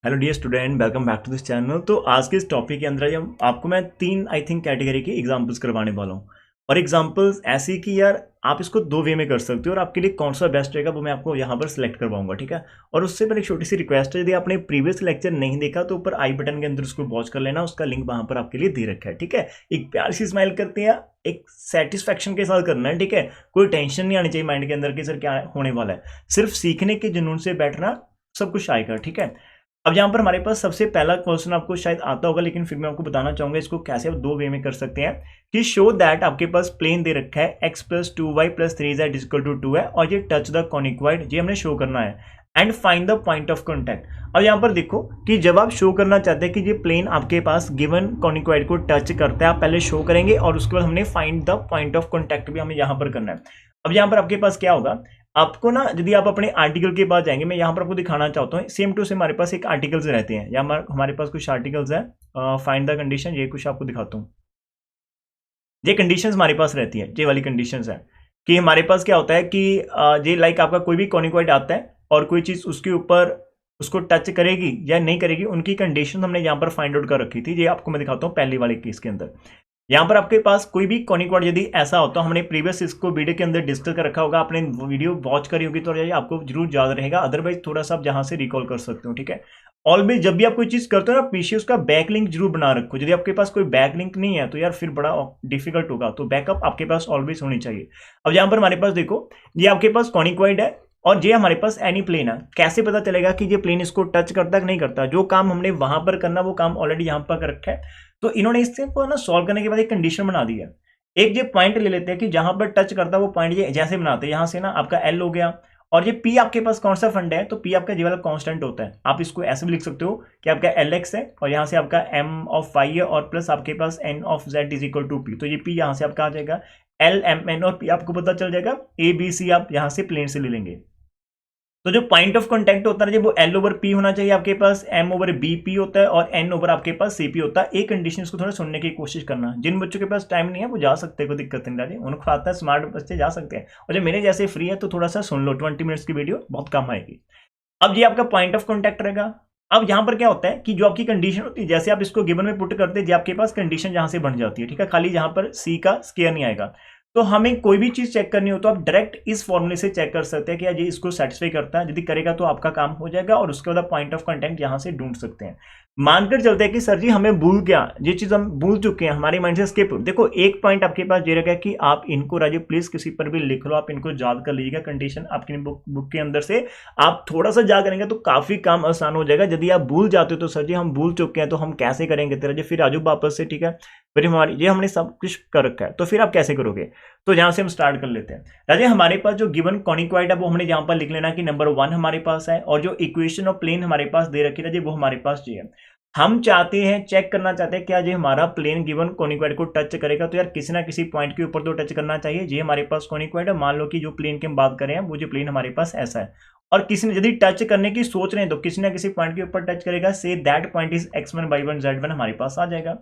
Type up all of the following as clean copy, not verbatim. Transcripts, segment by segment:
Hello dear student, welcome back to this channel. तो आज के इस टॉपिक के अंदर हम आपको मैं तीन आई थिंक कैटेगरी के एग्जांपल्स करवाने वाला हूँ। और एग्जांपल्स ऐसी कि यार आप इसको दो वे में कर सकते हो और आपके लिए कौन सा बेस्ट रहेगा वो मैं आपको यहाँ पर सिलेक्ट करवाऊंगा, ठीक है। और उससे पहले एक छोटी सी रिक्वेस्ट है, यदि आपने प्रीवियस लेक्चर नहीं देखा तो ऊपर आई बटन के अंदर उसको वॉच कर लेना, उसका लिंक वहां पर आपके लिए दे रखा है, ठीक है। एक प्यार सी स्माइल करते हैं, एक सेटिस्फेक्शन के साथ करना है, ठीक है। कोई टेंशन नहीं आनी चाहिए माइंड के अंदर कि सर क्या होने वाला है। सिर्फ सीखने के जुनून से बैठना, सब कुछ आएगा, ठीक है। अब यहाँ पर हमारे पास सबसे पहला क्वेश्चन आपको शायद आता होगा, लेकिन फिर मैं आपको बताना चाहूंगा इसको कैसे आप दो वे में कर सकते हैं। कि शो दैट आपके पास प्लेन दे रखा है x plus 2y plus 3z equal to 2 है और ये टच द कॉनिक्वाइड, ये हमने शो करना है। And find the point of contact. अब यहाँ पर देखो कि जब आप शो करना चाहते हैं कि ये प्लेन आपके पास गिवन कॉनिक्वाइड को टच करता है, आप पहले शो करेंगे और उसके बाद हमने find the point of contact भी हमें यहाँ पर करना है। अब यहाँ पर आपके पास क्या होगा, आपको ना यदि आप अपने आर्टिकल के पास जाएंगे, मैं यहाँ पर आपको दिखाना चाहता हूँ सेम टू सेम हमारे पास एक आर्टिकल्स रहते हैं, या हमारे पास कुछ आर्टिकल्स है। फाइंड द कंडीशन, ये कुछ आपको दिखाता हूँ। ये कंडीशंस हमारे पास रहती है, ये वाली कंडीशंस है कि हमारे पास क्या होता है कि ये लाइक आपका कोई भी कॉनिक्वाइड आता है और कोई चीज़ उसके ऊपर उसको टच करेगी या नहीं करेगी, उनकी कंडीशन हमने यहाँ पर फाइंड आउट कर रखी थी। ये आपको मैं दिखाता हूँ पहले वाले केस के अंदर। यहाँ पर आपके पास कोई भी कॉनिक्वाड यदि ऐसा होता है, हमने प्रीवियस इसको वीडियो के अंदर डिस्कस कर रखा होगा, आपने वीडियो वॉच करी होगी तो आपको जरूर याद रहेगा, अदरवाइज थोड़ा सा आप जहां से रिकॉल कर सकते हो, ठीक है। ऑलवेज जब भी आप कोई चीज करते हो ना, पीछे उसका बैक लिंक जरूर बना रखो। यदि आपके पास कोई बैक लिंक नहीं है तो यार फिर बड़ा डिफिकल्ट होगा, तो बैकअप आपके पास ऑलवेज होनी चाहिए। अब यहाँ पर हमारे पास देखो, ये आपके पास कॉनिक्वाइड है और ये हमारे पास एनी प्लेन है। कैसे पता चलेगा कि ये प्लेन इसको टच करता है कि नहीं करता? जो काम हमने वहां पर करना वो काम ऑलरेडी यहाँ पर कर रखा है। तो इन्होंने इससे ना सॉल्व करने के बाद एक कंडीशन बना दी है। एक ये पॉइंट ले लेते हैं कि जहां पर टच करता है वो पॉइंट ये जैसे बनाते हैं, यहां से ना आपका एल हो गया और ये पी आपके पास कौन सा फंड है, तो पी आपका जी वाला कांस्टेंट होता है। आप इसको ऐसे भी लिख सकते हो कि आपका एल एक्स है और यहां से आपका एम ऑफ वाई है और प्लस आपके पास N of Z is equal to P. तो ये पी यहां से आपका आ जाएगा, एल एम एन और पी आपको पता चल जाएगा। ए बी सी आप यहां से प्लेन से ले लेंगे। तो जो पॉइंट ऑफ कांटेक्ट होता है वो एल ओवर पी होना चाहिए, आपके पास एम ओवर बी पी होता है और एन ओवर आपके पास सी पी होता है। एक कंडीशन को थोड़ा सुनने की कोशिश करना। जिन बच्चों के पास टाइम नहीं है वो जा सकते हैं, कोई दिक्कत नहीं रहती, उनको आता है, स्मार्ट बच्चे जा सकते हैं। और जो मेरे जैसे फ्री है तो थोड़ा सा सुन लो, 20 मिनट्स की वीडियो बहुत काम आएगी। अब ये आपका पॉइंट ऑफ कॉन्टैक्ट रहेगा। अब यहां पर क्या होता है कि जो आपकी कंडीशन होती है, जैसे आप इसको गिवन में पुट करते हैं, आपके पास कंडीशन जहां से बन जाती है, ठीक है, खाली जहां पर सी का स्क्वायर नहीं आएगा। तो हमें कोई भी चीज चेक करनी हो तो आप डायरेक्ट इस फॉर्मूले से चेक कर सकते हैं कि ये इसको सेटिस्फाई करता है। यदि करेगा तो आपका काम हो जाएगा और उसके बाद पॉइंट ऑफ कॉन्टैक्ट यहां से ढूंढ सकते हैं। मानकर चलते हैं कि सर जी हमें भूल गया, ये चीज हम भूल चुके हैं, हमारे माइंड से स्किप। देखो एक पॉइंट आपके पास ये रखा कि आप इनको राजू प्लीज किसी पर भी लिख लो, आप इनको याद कर लीजिएगा। कंडीशन आपकी बुक के अंदर से आप थोड़ा सा याद करेंगे तो काफी काम आसान हो जाएगा। यदि आप भूल जाते हो तो सर जी हम भूल चुके हैं तो हम कैसे करेंगे तेरा जी, फिर राजू वापस से, ठीक है। फिर हमारी ये हमने सब कुछ कर रखा है तो फिर आप कैसे करोगे, तो यहां से हम स्टार्ट कर लेते हैं। राजे हमारे पास जो गिवन कॉनिक्वाइड है वो हमने यहां पर लिख लेना कि नंबर 1 हमारे पास है और जो इक्वेशन ऑफ प्लेन हमारे पास दे रखी है वो हमारे पास ये है। हम चाहते हैं, चेक करना चाहते हैं क्या ये हमारा प्लेन गिवन कॉनिक्वाइड को टच करेगा। तो यार किसी ना किसी पॉइंट के ऊपर तो टच करना चाहिए। ये हमारे पास कॉनिक्वाइड है, मान लो कि जो प्लेन की हम बात करें वो जो प्लेन हमारे पास ऐसा है और किसी ने यदि टच करने की सोच रहे हैं तो किसी ना किसी पॉइंट के ऊपर टच करेगा। Say that point is x1 y1 z1 हमारे पास आ जाएगा।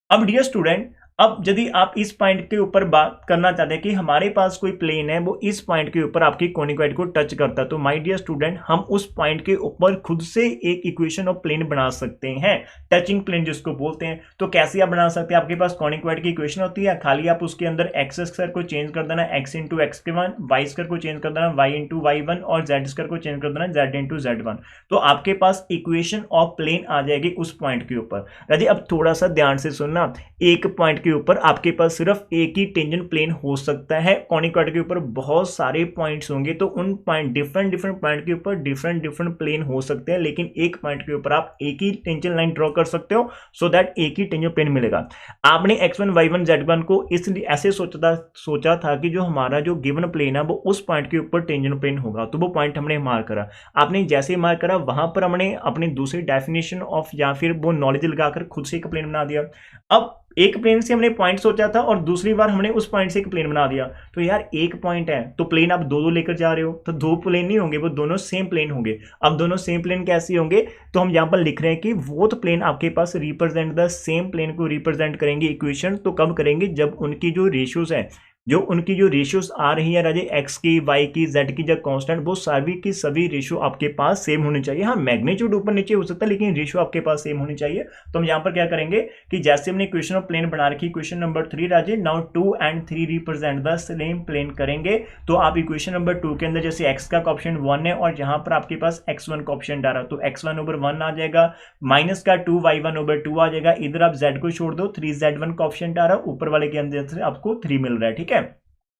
अब डियर स्टूडेंट, अब यदि आप इस पॉइंट के ऊपर बात करना चाहते हैं कि हमारे पास कोई प्लेन है वो इस पॉइंट के ऊपर आपकी कॉनिक्वाइड को टच करता है, तो माय डियर स्टूडेंट हम उस पॉइंट के ऊपर खुद से एक इक्वेशन ऑफ प्लेन बना सकते हैं, टचिंग प्लेन जिसको बोलते हैं। तो कैसे आप बना सकते हैं, आपके पास कॉनिक्वाइड की इक्वेशन होती है, खाली आप उसके अंदर एक्स स्क्वायर को चेंज कर देना x into X one, Y square को चेंज कर देना y इंटू वाई वन और z स्क्वायर को चेंज कर देना z इंटू z1। तो आपके पास इक्वेशन ऑफ प्लेन आ जाएगी उस पॉइंट के ऊपर। यदि अब थोड़ा सा ध्यान से सुनना, एक पॉइंट के ऊपर आपके पास सिर्फ एक ही टेंजेंट प्लेन हो सकता है, कॉनिक्वाइड के ऊपर बहुत सारे पॉइंट्स होंगे तो उन पॉइंट डिफरेंट पॉइंट के ऊपर डिफरेंट प्लेन हो सकते हैं, लेकिन एक पॉइंट के ऊपर आप एक ही टेंजेंट लाइन ड्रॉ कर सकते हो सो दैट एक ही टेंजेंट प्लेन मिलेगा। आपने x1 y1 z1 को इसलिए ऐसे सोचा था कि जो हमारा जो गिवन प्लेन है वो उस पॉइंट के ऊपर टेंजेंट प्लेन होगा, तो वो पॉइंट हमने मार्क करा। आपने जैसे मार्क करा वहां पर हमने अपनी दूसरी डेफिनेशन ऑफ या फिर वो नॉलेज लगाकर खुद से एक प्लेन बना दिया। अब एक प्लेन से हमने पॉइंट सोचा था और दूसरी बार हमने उस पॉइंट से एक प्लेन बना दिया। तो यार एक पॉइंट है तो प्लेन आप दो लेकर जा रहे हो तो दो प्लेन नहीं होंगे, वो दोनों सेम प्लेन होंगे। अब दोनों सेम प्लेन कैसे होंगे, तो हम यहां पर लिख रहे हैं कि वो तो प्लेन आपके पास रिप्रेजेंट द सेम प्लेन को रिप्रेजेंट करेंगे इक्वेशन। तो कब करेंगे, जब उनकी जो रेशियोज है जो उनकी जो रेशियोज आ रही है राजे एक्स की, वाई की, जेड की, जो कांस्टेंट, वो सभी की सभी रेशियो आपके पास सेम होनी चाहिए। हाँ, मैग्नीट्यूड ऊपर नीचे हो सकता है लेकिन रेशियो आपके पास सेम होनी चाहिए। तो हम यहाँ पर क्या करेंगे कि जैसे हमने इक्वेशन ऑफ प्लेन बना रखी, क्वेश्चन नंबर 3 राजे, now 2 and 3 represent the same plane करेंगे। तो आप इक्वेशन नंबर 2 के अंदर जैसे x का ऑप्शन 1 है और जहां पर आपके पास x1 का ऑप्शन डाला, तो x1 ओवर 1 आ जाएगा, माइनस का 2 y1 ओवर 2 आ जाएगा। इधर आप z को छोड़ दो, 3z1 का ऑप्शन डाला, ऊपर वाले के अंदर से आपको 3 मिल रहा है, ठीक है।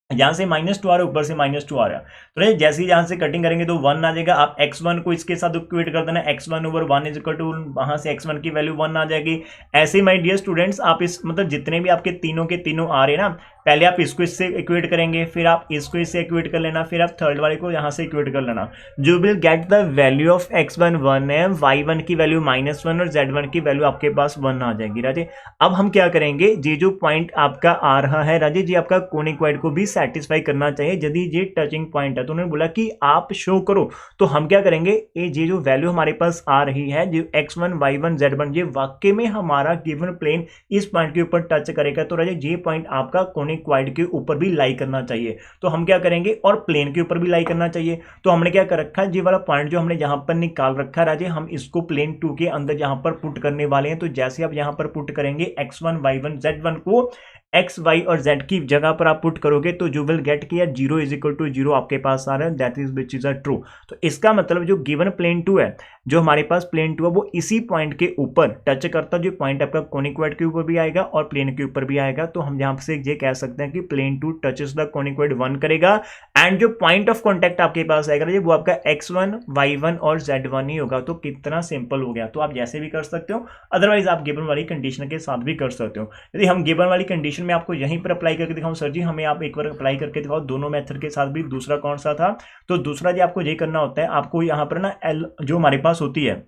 यहां से -2 आ रहा है, ऊपर से -2 आ रहा है, तो जैसे ही यहां से कटिंग करेंगे तो 1 आ जाएगा। आप x1 को इसके साथ इक्वेट कर देना, x1 over 1 is equal to, वहां से x1 की वैल्यू 1 आ जाएगी। ऐसे माय डियर स्टूडेंट्स, आप इस मतलब जितने भी आपके तीनों के तीनों आ रहे हैं ना, पहले आप इसको इससे इक्वेट करेंगे, फिर आप इसको इससे इक्वेट कर लेना, फिर आप थर्ड वाले को यहां से इक्वेट कर लेना। You will get the value of x1 1 है, y1 की वैल्यू -1 और z1 की वैल्यू आपके पास 1 आ जाएगी राजे। अब हम क्या करेंगे, ये जो पॉइंट आपका आ रहा है राजे जी, आपका कोनिक को भी सेटिस्फाई करना चाहिए। यदि ये टचिंग पॉइंट है तो उन्होंने बोला कि आप शो करो, तो हम क्या करेंगे, ये जो वैल्यू हमारे पास आ रही है, जो x1 y1 z1, ये वाकई में हमारा गिवन प्लेन इस पॉइंट के ऊपर टच करेगा, तो राजे ये पॉइंट आपका कोनिक क्वाड के ऊपर भी लाई करना चाहिए। तो हम क्या करेंगे, और प्लेन के ऊपर भी लाई करना चाहिए। तो हमने क्या कर रखा है, ये वाला पॉइंट जो हमने यहां पर निकाल रखा है राजे, हम इसको प्लेन 2 के अंदर यहां पर पुट करने वाले हैं। तो जैसे आप यहां पर पुट करेंगे x1 y1 z1 को एक्स वाई और जेड की जगह पर आप पुट करोगे, तो यू विल गेट कि 0 इज इक्वल टू 0 आपके पास आ रहा है, that is which is a true. तो इसका मतलब जो गिवन प्लेन 2 है, जो हमारे पास प्लेन 2 है, वो इसी पॉइंट के ऊपर टच करता है, जो पॉइंट आपका कोनिक क्वाड के ऊपर भी आएगा और प्लेन के ऊपर भी आएगा। तो हम यहां से ये कह सकते हैं कि plane 2 touches the conicoid 1 करेगा, एंड जो पॉइंट ऑफ कॉन्टेक्ट आपके पास आएगा वो आपका x1 y1 और z1 ही होगा। तो कितना सिंपल हो गया। तो आप जैसे भी कर सकते हो, अदरवाइज आप गिवन वाली कंडीशन के साथ भी कर सकते हो। यदि हम गिवन वाली कंडीशन में आपको यहीं पर अप्लाई करके दिखाऊं, सर जी हमें आप एक बार अप्लाई करके दिखाओ दोनों मेथड के साथ भी। दूसरा कौन सा था, तो दूसरा जी आपको ये करना होता है, आपको यहाँ पर ना एल जो हमारे पास होती है,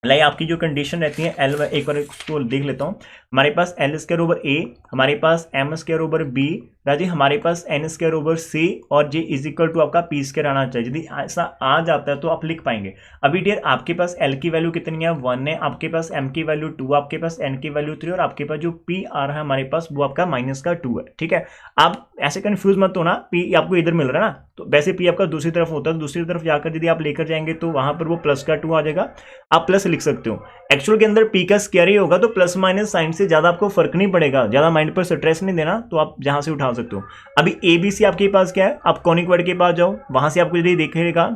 लाइक आपकी जो कंडीशन रहती है एल, एक बार इसको देख लेता हूँ। हमारे पास एल स्क्वायर ओवर ए, हमारे पास एम स्क्वायर ओवर बी, राजी हमारे पास एन स्क्वायर ओवर सी, और जे इज इक्वल टू आपका पी स्क्वायर आना चाहिए। यदि ऐसा आ जाता है तो आप लिख पाएंगे। अभी डियर आपके पास एल की वैल्यू कितनी है, 1 है, आपके पास एम की वैल्यू 2, आपके पास एन की वैल्यू 3, और आपके पास जो पी आ रहा है हमारे पास वो आपका -2 है, ठीक है। आप ऐसे कंफ्यूज मत होना, पी आपको इधर मिल रहा है ना, तो वैसे पी आपका दूसरी तरफ होता है, दूसरी तरफ जाकर यदि आप लेकर जाएंगे तो वहां पर वो +2 आ जाएगा, आप प्लस लिख सकते हो। एक्चुअल के अंदर पी का स्क्वायर ही होगा, तो प्लस माइनस साइन से ज्यादा आपको फर्क नहीं पड़ेगा, ज्यादा माइंड पर स्ट्रेस नहीं देना, तो आप जहां से उठा सकते हो। अभी एबीसी आपके पास क्या है, आप कोनिक क्वाड के पास जाओ, वहां से आपको यदि देखेगा,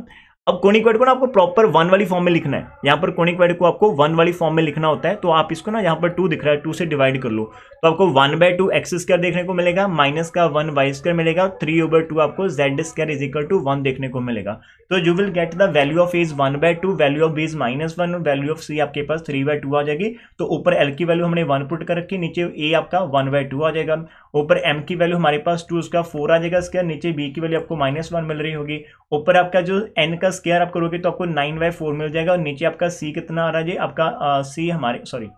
अब कोनिक क्वाड को ना आपको प्रॉपर 1 वाली फॉर्म में लिखना है। यहाँ पर कोनिक क्वाड को आपको 1 वाली फॉर्म में लिखना होता है। तो आप इसको ना यहाँ पर 2 दिख रहा है, 2 से डिवाइड कर लो, तो आपको 1/2 एक्स स्क्वायर देखने को मिलेगा, माइनस का 1 वाई स्क्वायर मिलेगा, 3/2 आपको Z square is equal to 1 देखने को मिलेगा। तो you will get the value of A is 1/2, value of B is -1, value of C आपके पास 3/2 आ जाएगी। तो ऊपर एल की वैल्यू हमने 1 पुट कर रखी, नीचे ए आपका 1/2 आ जाएगा, ऊपर एम की वैल्यू हमारे पास 2, उसका 4 आ जाएगा स्क्वायर, नीचे बी की वैल्यू आपको -1 मिल रही होगी, ऊपर आपका जो एन का स्क्वायर आप करोगे तो आपको 9/4 मिल जाएगा, और नीचे आपका सी कितना आ रहा है, आपका सी हमारे सॉरी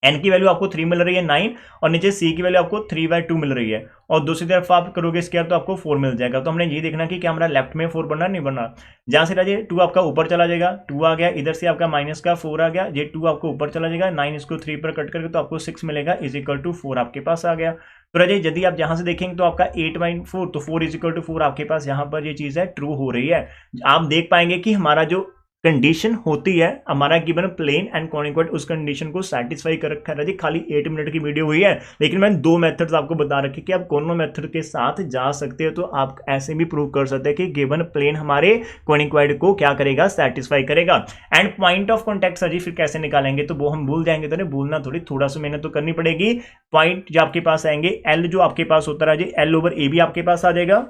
एन की वैल्यू आपको 3 मिल रही है 9, और नीचे सी की वैल्यू आपको 3/2 मिल रही है, और दूसरी तरफ आप करोगे स्क्वायर तो आपको 4 मिल जाएगा। तो हमने ये देखना कि क्या हमारा लेफ्ट में 4 बनना नहीं बनना, जहां से राजे 2 आपका ऊपर चला जाएगा, 2 आ गया, इधर से आपका -4 आ गया, ये 2 आपको ऊपर चला जाएगा, 9 इसको 3 पर कट करके तो आपको 6 मिलेगा, इज इक्वल टू 4 आपके पास आ गया। तो राजे यदि आप जहां से देखेंगे तो आपका 8/4, तो 4 इज इक्वल टू 4 आपके पास यहाँ पर ये चीज है ट्रू हो रही है। आप देख पाएंगे कि हमारा जो कंडीशन होती है, हमारा given plane and conicoid उस कंडीशन को सेटिस्फाई कर रखा है। खाली 8 मिनट की वीडियो हुई है, लेकिन मैंने 2 मेथड्स आपको बता रखे कि आप दोनों मेथड के साथ जा सकते हो। तो आप ऐसे भी प्रूव कर सकते हैं कि गिवन प्लेन हमारे कोनिक क्वाड को क्या करेगा, सेटिस्फाई करेगा। And point of contact sir जी फिर कैसे निकालेंगे, तो वो हम भूल जाएंगे, तो नहीं भूलना, थोड़ा सा मेहनत तो करनी पड़ेगी। पॉइंट जो आपके पास आएंगे, एल जो आपके पास होता है, एल ओवर ए भी आपके पास आ जाएगा।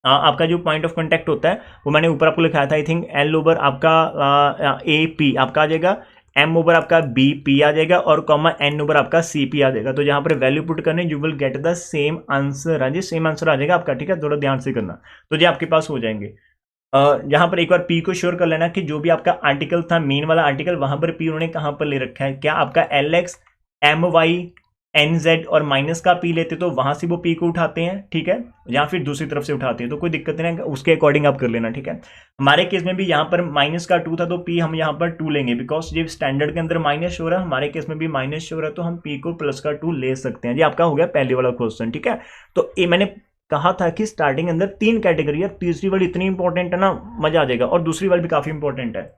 आपका जो पॉइंट ऑफ कांटेक्ट होता है वो मैंने ऊपर आपको लिखाया था, आई थिंक एल ओवर आपका ए पी आपका आ जाएगा, एम ओवर आपका बी पी आ जाएगा, और कॉमा एन ओवर आपका सी पी आ जाएगा। तो जहां पर वैल्यू पुट करने you will get the same answer, हाँ जी सेम आंसर आ जाएगा आपका, ठीक है, थोड़ा ध्यान से करना, तो ये आपके पास हो जाएंगे। यहाँ पर एक बार पी को श्योर कर लेना कि जो भी आपका आर्टिकल था, मेन वाला आर्टिकल, वहां पर पी उन्होंने कहां पर ले रखा है, क्या आपका L X M Y N Z और माइनस का पी लेते तो वहां से वो पी को उठाते हैं, ठीक है, या फिर दूसरी तरफ से उठाते हैं, तो कोई दिक्कत नहीं है, उसके अकॉर्डिंग आप कर लेना, ठीक है। हमारे केस में भी यहाँ पर माइनस का 2 था तो पी हम यहाँ पर 2 लेंगे, बिकॉज ये स्टैंडर्ड के अंदर माइनस शो रहा है, हमारे केस में भी माइनस शो रहा है, तो हम पी को प्लस का 2 ले सकते हैं। ये आपका हो गया पहले वाला क्वेश्चन, ठीक है। तो ये मैंने कहा था कि स्टार्टिंग अंदर 3 कैटेगरी है, तीसरी वाली इतनी इंपॉर्टेंट है ना, मजा आ जाएगा, और दूसरी वाली भी काफी इंपॉर्टेंट है।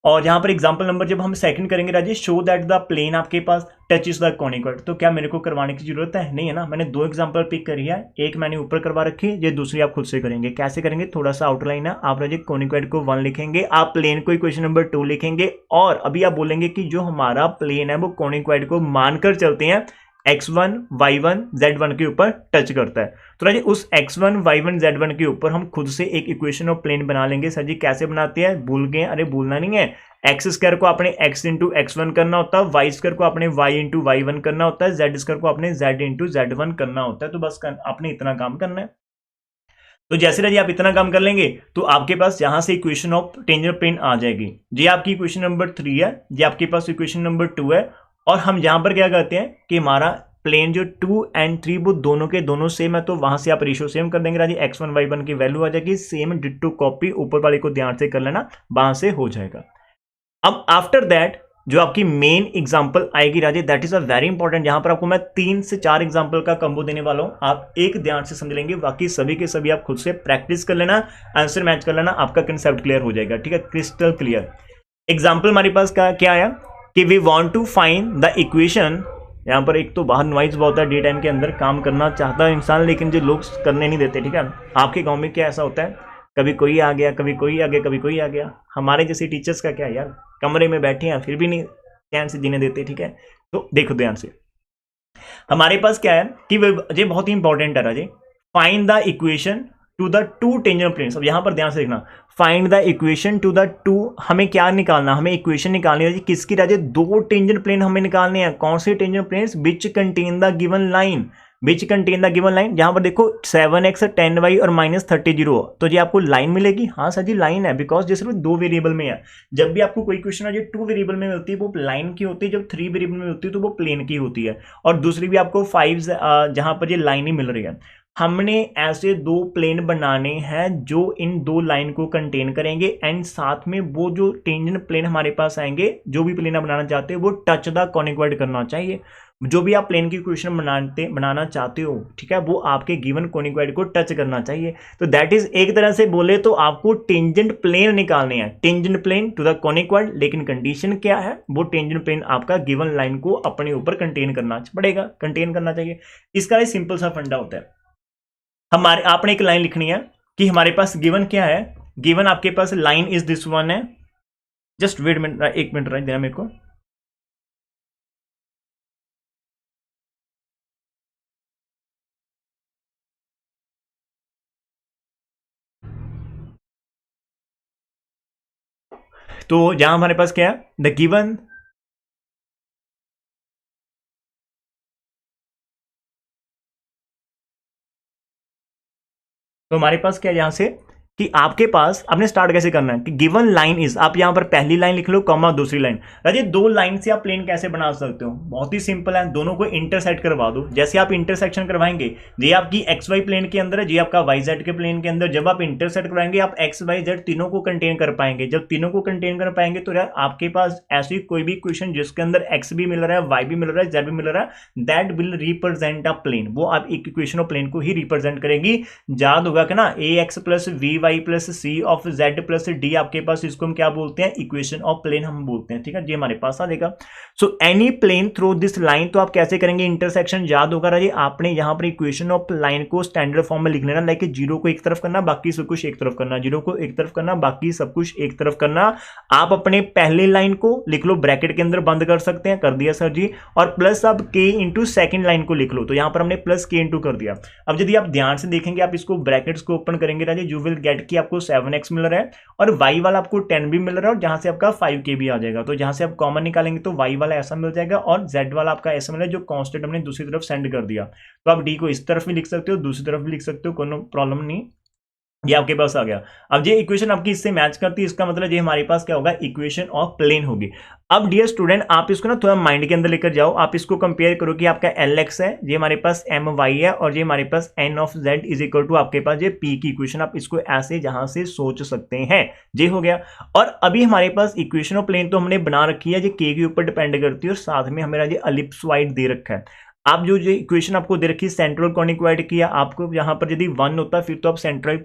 और यहाँ पर एग्जाम्पल नंबर जब हम सेकंड करेंगे Rajesh, show that the plane आपके पास टचेस द कॉनिक, तो क्या मेरे को करवाने की जरूरत है? नहीं है ना, मैंने 2 एग्जाम्पल पिक करी है, एक मैंने ऊपर करवा रखी है, ये दूसरी आप खुद से करेंगे। कैसे करेंगे? थोड़ा सा आउटलाइन है, आप राजेश कॉनिक को 1 लिखेंगे, आप प्लेन को इक्वेशन नंबर 2 लिखेंगे, और अभी आप बोलेंगे कि जो हमारा प्लेन है वो कॉनिक को मानकर चलते हैं x1, y1, z1 के ऊपर टच करता है। तो राजी उस x1, y1, z1 के ऊपर हम खुद से एक इक्वेशन ऑफ प्लेन बना लेंगे। सर जी कैसे बनाते हैं? भूल गए? अरे भूलना नहीं है, एक्स स्क्वायर को आपने x इंटू x1 करना होता है, वाई स्क्वायर को आपने y इंटू y1 करना होता है, z स्क्वायर को आपने z इंटू z1 करना होता है। तो बस आपने इतना काम करना है। तो जैसे राजी आप इतना काम कर लेंगे तो आपके पास यहां से इक्वेशन ऑफ टेंजेंट प्लेन आ जाएगी। ये आपकी इक्वेशन नंबर 3 है, ये आपके पास इक्वेशन नंबर 2 है, और हम यहां पर क्या करते हैं कि हमारा प्लेन जो 2 एंड 3 वो दोनों के दोनों सेम है, तो वहां से आप रेशियो सेम कर देंगे राजी, x1 y1 की वैल्यू आ जाएगी सेम, डिट्टो कॉपी ऊपर वाले को ध्यान से कर लेना, वहां से हो जाएगा। अब आफ्टर दैट जो आपकी मेन एग्जांपल आएगी Raje, that is a very important, यहां पर आपको मैं 3 से 4 एग्जांपल का कंबो देने वाला हूं, आप एक ध्यान से समझ लेंगे, बाकी सभी के सभी आप खुद से प्रैक्टिस कर लेना, आंसर मैच कर लेना, आपका कंसेप्ट क्लियर हो जाएगा, ठीक है, क्रिस्टल क्लियर। एग्जाम्पल हमारे पास क्या आया कि we want to find the equation, यहाँ पर एक तो बाहर नॉइज बहुत है, डे टाइम के अंदर काम करना चाहता है इंसान, लेकिन जो लोग करने नहीं देते, ठीक है। आपके गांव में क्या ऐसा होता है, कभी कोई आ गया, कभी कोई आ गया, कभी कोई आ गया, हमारे जैसे टीचर्स का क्या यार, कमरे में बैठे हैं फिर भी नहीं ध्यान से जीने देते, ठीक है। तो देखो ध्यान से, हमारे पास क्या है कि ये बहुत ही इंपॉर्टेंट है Raje, find the equation to the 2 tangent planes. अब यहां पर ध्यान से देखना, find the equation to the 2, हमें क्या निकालना, हमें इक्वेशन निकालनी है किसकी राजे, 2 टेंजेंट प्लेन हमें निकालने हैं। कौन से tangent planes? Which contain the given line, which contain the given line. यहां पर देखो 7x 10y और -30, तो ये आपको लाइन मिलेगी। हाँ सर जी लाइन है, बिकॉज ये सिर्फ 2 वेरिएबल में है। जब भी आपको कोई क्वेश्चन है जो 2 वेरिएबल में मिलती है वो लाइन की होती है, जब 3 वेरिएबल में मिलती है तो वो प्लेन की होती है, और दूसरी भी आपको 5 जहां पर ये लाइन ही मिल रही है। हमने ऐसे 2 प्लेन बनाने हैं जो इन 2 लाइन को कंटेन करेंगे, एंड साथ में वो जो टेंजेंट प्लेन हमारे पास आएंगे, जो भी प्लेन आप बनाना चाहते हो वो टच द कॉनिक करना चाहिए। जो भी आप प्लेन की इक्वेशन बनाना चाहते हो, ठीक है, वो आपके गिवन कॉनिक को टच करना चाहिए। तो दैट इज, एक तरह से बोले तो आपको टेंजेंट प्लेन निकालने हैं, tangent plane to the conic, लेकिन कंडीशन क्या है, वो टेंजेंट प्लेन आपका गिवन लाइन को अपने ऊपर कंटेन करना पड़ेगा, कंटेन करना चाहिए। इसका एक सिंपल सा फंडा होता है, हमारे आपने एक लाइन लिखनी है कि हमारे पास गिवन क्या है, गिवन आपके पास लाइन इज दिस वन है, जस्ट वेट मिनट, 1 मिनट देना मेरे को। तो यहां हमारे पास क्या है, द गिवन, तो हमारे पास क्या है यहां से कि आपके पास आपने स्टार्ट कैसे करना है कि गिवन लाइन इज, आप यहां पर पहली लाइन लिख लो कॉमा दूसरी लाइन। राजे 2 लाइन से आप प्लेन कैसे बना सकते हो, बहुत ही सिंपल है, दोनों को इंटरसेक्ट करवा दो। जैसे आप इंटरसेक्शन करवाएंगे, ये आपकी एक्स वाई प्लेन के अंदर है, ये आपका वाई जेड के प्लेन के अंदर, जब आप इंटरसेक्ट करवाएंगे आप एक्स वाई जेड तीनों को कंटेन कर पाएंगे। जब तीनों को कंटेन कर पाएंगे तो यार आपके पास ऐसी कोई भी क्वेश्चन जिसके अंदर एक्स भी मिल रहा है, वाई भी मिल रहा है, जेड भी मिल रहा है, that will represent a plane, वो आप एक इक्वेशन ऑफ प्लेन को ही रिप्रेजेंट करेगी। याद होगा कि ना, A X plus V Y plus C of Z plus D, आपके पास इसको हम क्या बोलते हैं, इक्वेशन ऑफ प्लेन हम बोलते हैं, ठीक है, ये हमारे पास आ जाएगा। So any plane through this line, तो आप कैसे करेंगे इंटरसेक्शन, याद होगा राजे, आपने यहां पर इक्वेशन ऑफ लाइन को स्टैंडर्ड फॉर्म में लिख लेना, लाइक 0 को एक तरफ करना, बाकी सब कुछ एक तरफ करना, 0 को एक तरफ करना, बाकी सब कुछ एक तरफ करना। आप अपने पहले लाइन को लिख लो, ब्रैकेट के अंदर बंद कर सकते हैं, कर दिया सर जी, और प्लस आप k इंटू सेकेंड लाइन को लिख लो, तो यहां पर हमने प्लस k इंटू कर दिया। अब यदि आप ध्यान से देखेंगे, आप इसको ब्रैकेट्स को ओपन करेंगे राजे, यू विल गेट कि आपको 7x मिल रहा है और y वाला आपको 10 भी मिल रहा है, और जहां से आपका 5k भी आ जाएगा, तो जहां से आप कॉमन निकालेंगे तो y वाला ऐसा मिल जाएगा और z वाला आपका ऐसा मिला जो कांस्टेंट हमने दूसरी तरफ सेंड कर दिया। तो आप d को इस तरफ भी लिख सकते हो, दूसरी तरफ भी लिख सकते हो, कोई प्रॉब्लम नहीं। ये आपके पास आ गया। अब ये इक्वेशन आपकी इससे मैच करती है, इसका मतलब ये हमारे पास क्या होगा, इक्वेशन ऑफ प्लेन होगी। अब डियर स्टूडेंट, आप इसको ना थोड़ा माइंड के अंदर लेकर जाओ, आप इसको कंपेयर करो कि आपका एल एक्स है, ये हमारे पास एम वाई है, और ये हमारे पास N of Z is equal to आपके पास ये पी की इक्वेशन, आप इसको ऐसे जहां से सोच सकते हैं। ये हो गया। और अभी हमारे पास इक्वेशन ऑफ प्लेन तो हमने बना रखी है, ये के ऊपर डिपेंड करती है, और साथ में हमारा ये एलिप्सॉइड दे रखा है। आप जो इक्वेशन आपको दे रखी है सेंट्रल कॉनिक्वाइड की, आपको यहाँ पर यदि 1 होता फिर तो आप सेंट्रल